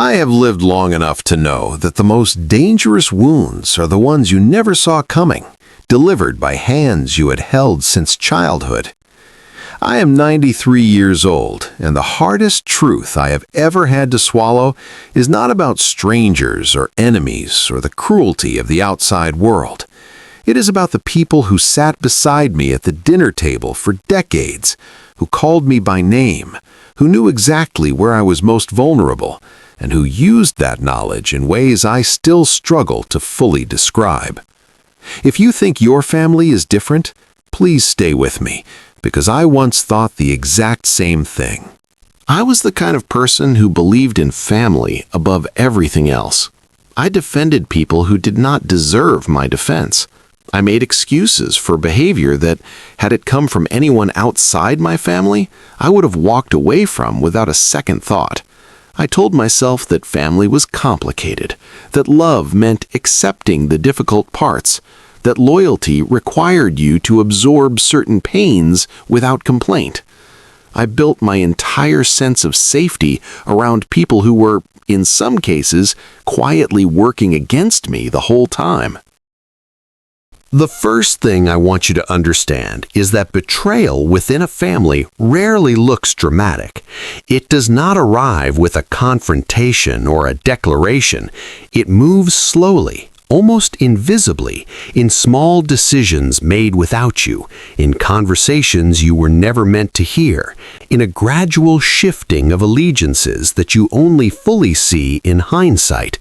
I have lived long enough to know that the most dangerous wounds are the ones you never saw coming, delivered by hands you had held since childhood. I am 93 years old, and the hardest truth I have ever had to swallow is not about strangers or enemies or the cruelty of the outside world. It is about the people who sat beside me at the dinner table for decades, who called me by name, who knew exactly where I was most vulnerable, and who used that knowledge in ways I still struggle to fully describe. If you think your family is different, please stay with me, because I once thought the exact same thing. I was the kind of person who believed in family above everything else. I defended people who did not deserve my defense. I made excuses for behavior that, had it come from anyone outside my family, I would have walked away from without a second thought. I told myself that family was complicated, that love meant accepting the difficult parts, that loyalty required you to absorb certain pains without complaint. I built my entire sense of safety around people who were, in some cases, quietly working against me the whole time. The first thing I want you to understand is that betrayal within a family rarely looks dramatic. It does not arrive with a confrontation or a declaration. It moves slowly, almost invisibly, in small decisions made without you, in conversations you were never meant to hear, in a gradual shifting of allegiances that you only fully see in hindsight.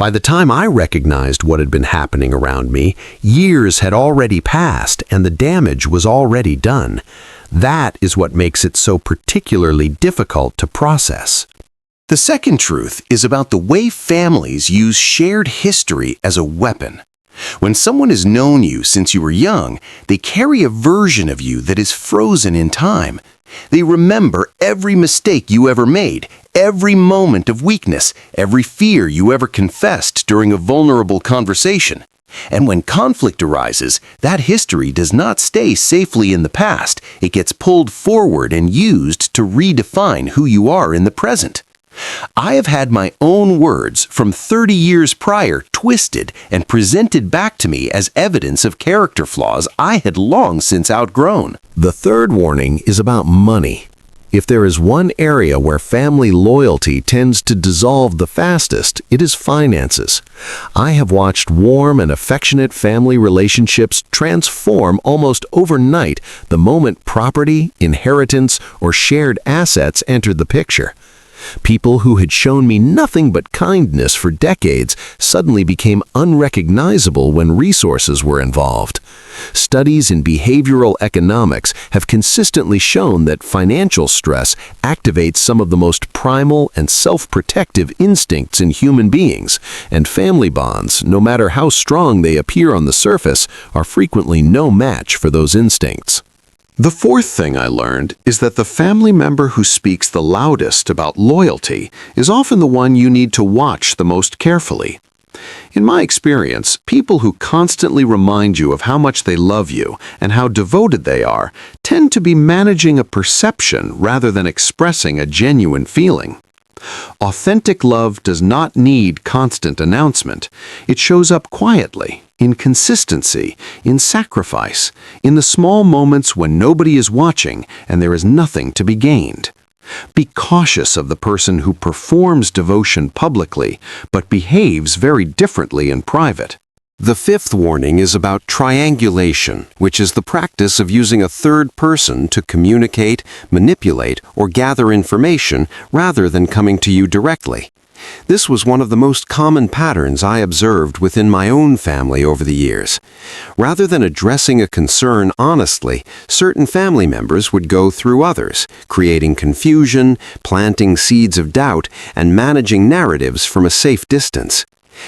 By the time I recognized what had been happening around me, years had already passed and the damage was already done. That is what makes it so particularly difficult to process. The second truth is about the way families use shared history as a weapon. When someone has known you since you were young, they carry a version of you that is frozen in time. They remember every mistake you ever made, every moment of weakness, every fear you ever confessed during a vulnerable conversation. And when conflict arises, that history does not stay safely in the past. It gets pulled forward and used to redefine who you are in the present. I have had my own words from 30 years prior twisted and presented back to me as evidence of character flaws I had long since outgrown. The third warning is about money. If there is one area where family loyalty tends to dissolve the fastest, it is finances. I have watched warm and affectionate family relationships transform almost overnight the moment property, inheritance, or shared assets entered the picture. People who had shown me nothing but kindness for decades suddenly became unrecognizable when resources were involved. Studies in behavioral economics have consistently shown that financial stress activates some of the most primal and self-protective instincts in human beings, and family bonds, no matter how strong they appear on the surface, are frequently no match for those instincts. The fourth thing I learned is that the family member who speaks the loudest about loyalty is often the one you need to watch the most carefully. In my experience, people who constantly remind you of how much they love you and how devoted they are tend to be managing a perception rather than expressing a genuine feeling. Authentic love does not need constant announcement. It shows up quietly, in consistency, in sacrifice, in the small moments when nobody is watching and there is nothing to be gained. Be cautious of the person who performs devotion publicly but behaves very differently in private. The fifth warning is about triangulation, which is the practice of using a third person to communicate, manipulate, or gather information rather than coming to you directly. This was one of the most common patterns I observed within my own family over the years. Rather than addressing a concern honestly, certain family members would go through others, creating confusion, planting seeds of doubt, and managing narratives from a safe distance.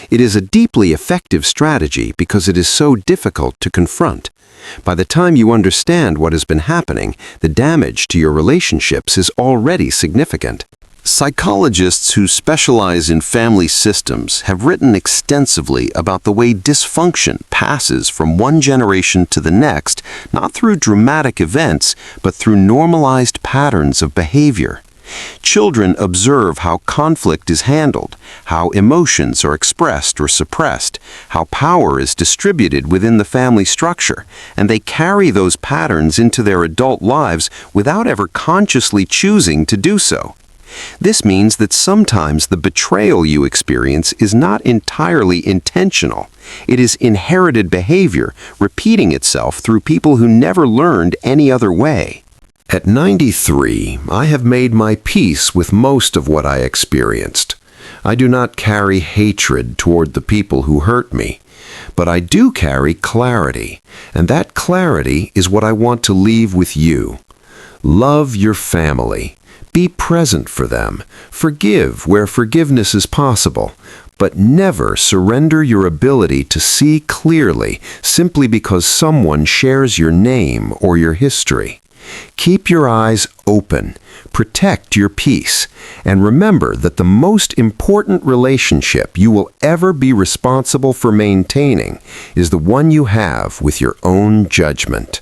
It is a deeply effective strategy because it is so difficult to confront. By the time you understand what has been happening, the damage to your relationships is already significant. Psychologists who specialize in family systems have written extensively about the way dysfunction passes from one generation to the next, not through dramatic events, but through normalized patterns of behavior. Children observe how conflict is handled, how emotions are expressed or suppressed, how power is distributed within the family structure, and they carry those patterns into their adult lives without ever consciously choosing to do so. This means that sometimes the betrayal you experience is not entirely intentional. It is inherited behavior repeating itself through people who never learned any other way. At 93, I have made my peace with most of what I experienced. I do not carry hatred toward the people who hurt me, but I do carry clarity, and that clarity is what I want to leave with you. Love your family. Be present for them. Forgive where forgiveness is possible, but never surrender your ability to see clearly simply because someone shares your name or your history. Keep your eyes open, protect your peace, and remember that the most important relationship you will ever be responsible for maintaining is the one you have with your own judgment.